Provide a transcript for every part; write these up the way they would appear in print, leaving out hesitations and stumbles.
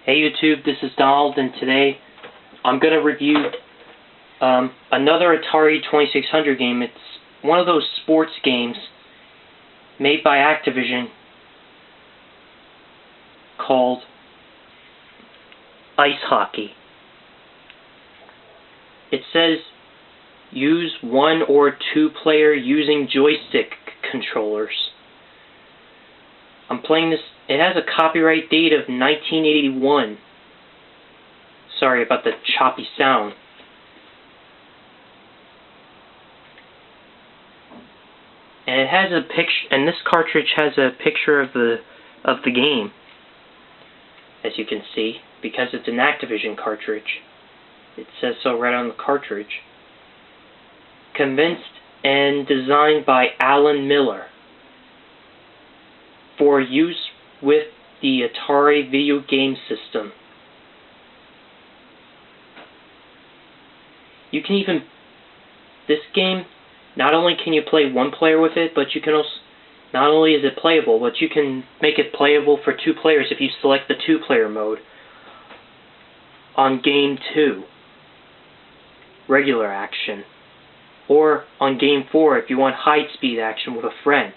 Hey YouTube, this is Donald, and today I'm going to review another Atari 2600 game. It's one of those sports games made by Activision called Ice Hockey. It says use 1 or 2 player using joystick controllers. I'm playing this. It has a copyright date of 1981. Sorry about the choppy sound. And it has a picture, and this cartridge has a picture of the game, as you can see, because it's an Activision cartridge. It says so right on the cartridge. Convinced and designed by Allan for use with the Atari video game system. You can even, this game, not only can you play 1 player with it, but you can also, not only is it playable, but you can make it playable for 2 players if you select the 2-player mode on Game 2, regular action, or on Game 4 if you want high-speed action with a friend.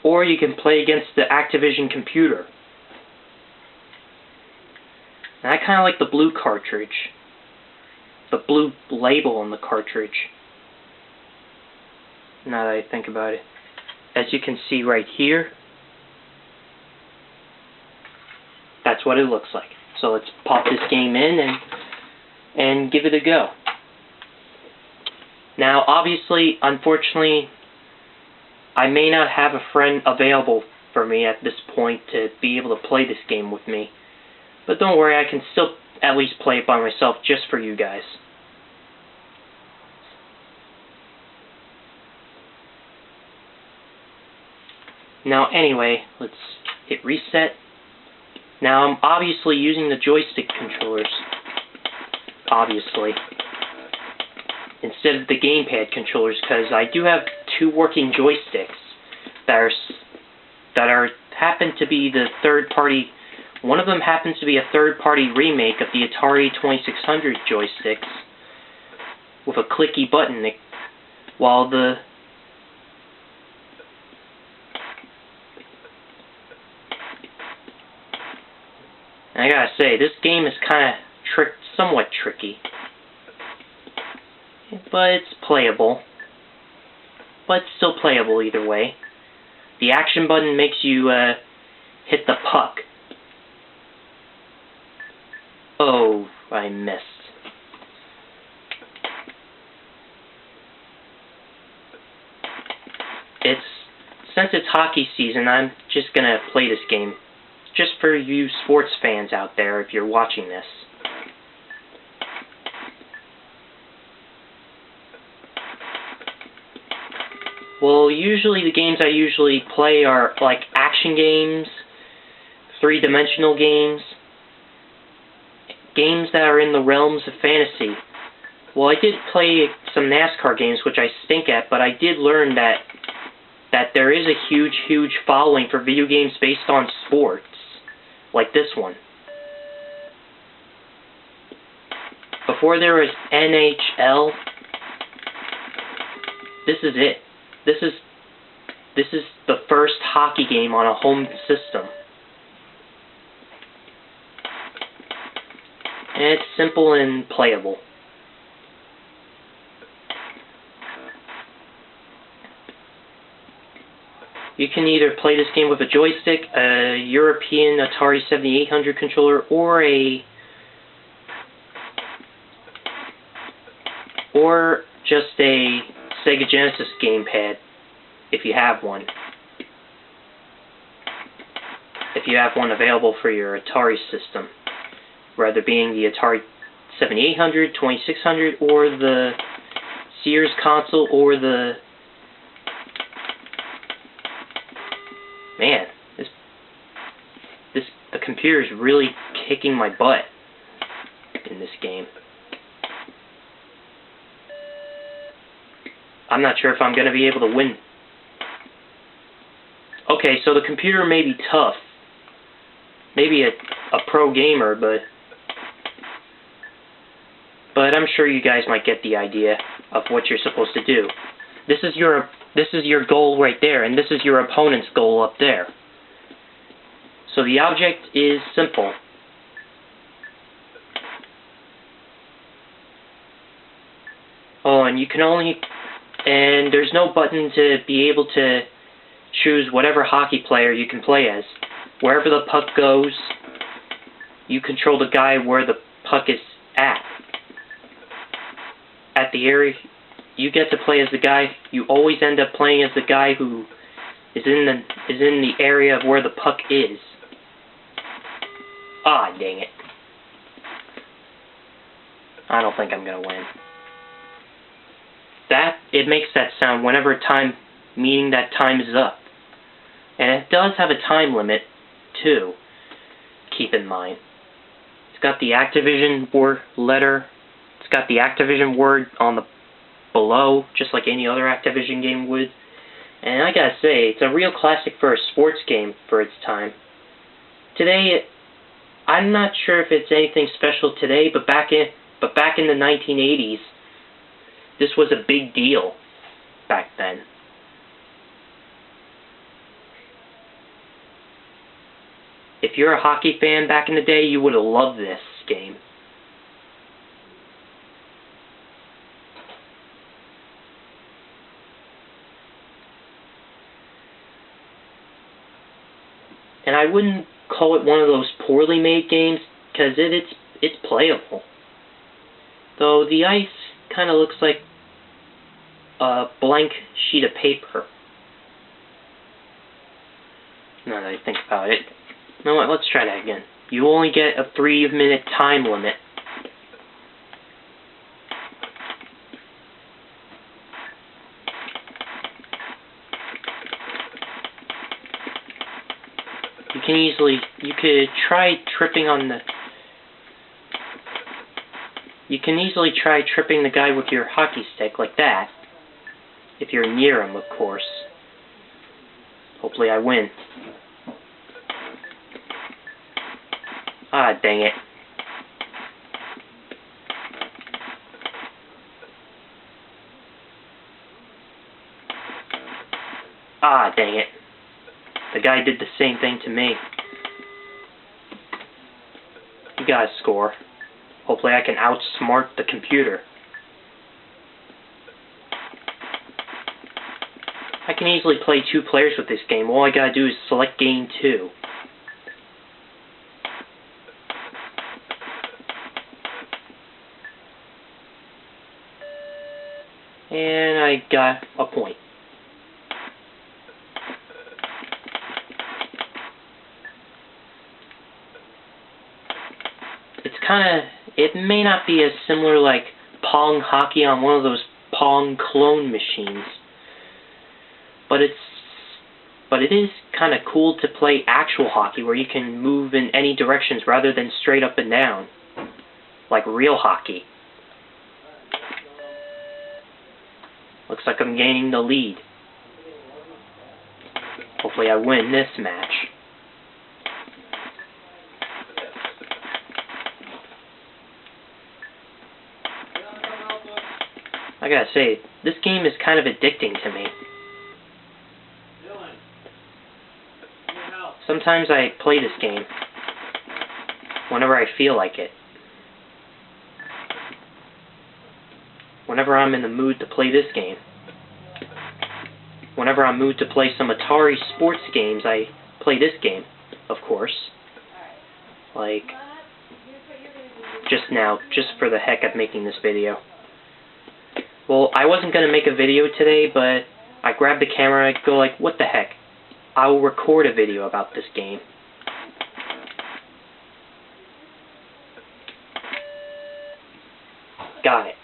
Or you can play against the Activision computer. And I kind of like the blue cartridge. The blue label on the cartridge. Now that I think about it. As you can see right here, that's what it looks like. So let's pop this game in and give it a go. Now obviously, unfortunately, I may not have a friend available for me at this point to be able to play this game with me. But don't worry, I can still at least play it by myself just for you guys. Now anyway, let's hit reset. Now I'm obviously using the joystick controllers. Obviously. Instead of the gamepad controllers, because I do have 2 working joysticks that happen to be the third-party. One of them happens to be a third-party remake of the Atari 2600 joysticks with a clicky button, while the I gotta say, this game is kind of somewhat tricky. But it's playable. But it's still playable either way. The action button makes you hit the puck. Oh, I missed. Since it's hockey season, I'm just gonna play this game. Just for you sports fans out there, if you're watching this. Well, usually the games I usually play are like action games, 3-dimensional games, games that are in the realms of fantasy. Well, I did play some NASCAR games, which I stink at, but I did learn that there is a huge following for video games based on sports, like this one. Before there was NHL, this is it. This is the first hockey game on a home system. And it's simple and playable. You can either play this game with a joystick, a European Atari 7800 controller, or just a Sega Genesis gamepad, if you have one. If you have one available for your Atari system, rather being the Atari 7800, 2600, or the Sears console, or the... Man, the computer is really kicking my butt in this game. I'm not sure if I'm going to be able to win. Okay, so the computer may be tough, maybe a pro gamer, but I'm sure you guys might get the idea of what you're supposed to do. This is your goal right there, and this is your opponent's goal up there. So the object is simple. Oh, and there's no button to be able to choose whatever hockey player you can play as. Wherever the puck goes, you control the guy where the puck is at. At the area, you get to play as the guy. You always end up playing as the guy who is in the area of where the puck is. Ah, dang it. I don't think I'm gonna win. It makes that sound whenever time, meaning that time is up. And it does have a time limit, too, keep in mind. It's got the Activision word letter. It's got the Activision word on the below, just like any other Activision game would. And I gotta say, it's a real classic for a sports game for its time. Today, I'm not sure if it's anything special today, but back in the 1980s, this was a big deal back then. If you're a hockey fan back in the day, you would have loved this game. And I wouldn't call it one of those poorly made games, because it's playable. Though the ice kind of looks like a blank sheet of paper. Now that I think about it. You know what, let's try that again. You only get a 3-minute time limit. You could try tripping on the... You can easily try tripping the guy with your hockey stick like that. If you're near him, of course. Hopefully I win. Ah, dang it. Ah, dang it. The guy did the same thing to me. You gotta score. Hopefully I can outsmart the computer. I can easily play 2 players with this game. All I gotta do is select game 2. And I got a point. It may not be as similar like Pong hockey on one of those Pong clone machines, but it is kind of cool to play actual hockey where you can move in any directions rather than straight up and down, like real hockey. Looks like I'm gaining the lead. Hopefully I win this match. I gotta say, this game is kind of addicting to me. Sometimes I play this game whenever I feel like it. Whenever I'm in the mood to play this game. Whenever I'm in the mood to play some Atari sports games, I play this game, of course. Like, just now, just for the heck of making this video. Well, I wasn't going to make a video today, but I grabbed the camera and I go like, what the heck? I will record a video about this game. Got it.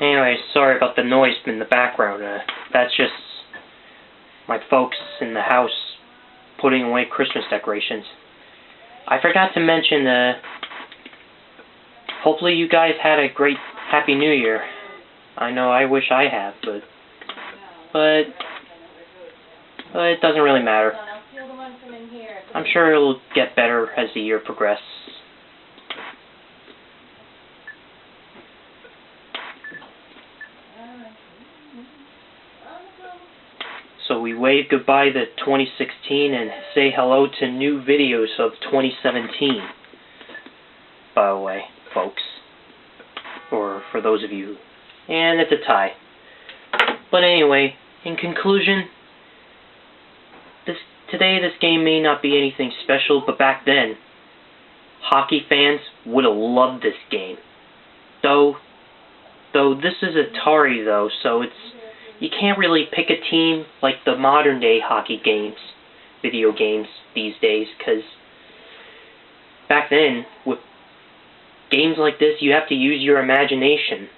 Anyway, sorry about the noise in the background. That's just my folks in the house putting away Christmas decorations. I forgot to mention, hopefully you guys had a great Happy New Year. I know I wish I have, but it doesn't really matter. I'm sure it'll get better as the year progresses. So we wave goodbye to 2016 and say hello to new videos of 2017. By the way, folks. Or for those of you. And it's a tie. But anyway, in conclusion, today this game may not be anything special, but back then, hockey fans would have loved this game. Though this is Atari though, so you can't really pick a team like the modern day hockey games, video games these days, because back then, with games like this, you have to use your imagination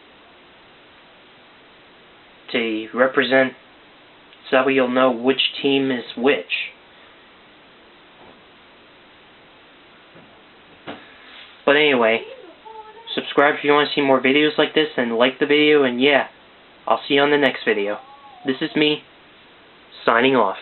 to represent, so that way you'll know which team is which. But anyway, subscribe if you want to see more videos like this, and like the video, and yeah, I'll see you on the next video. This is me, signing off.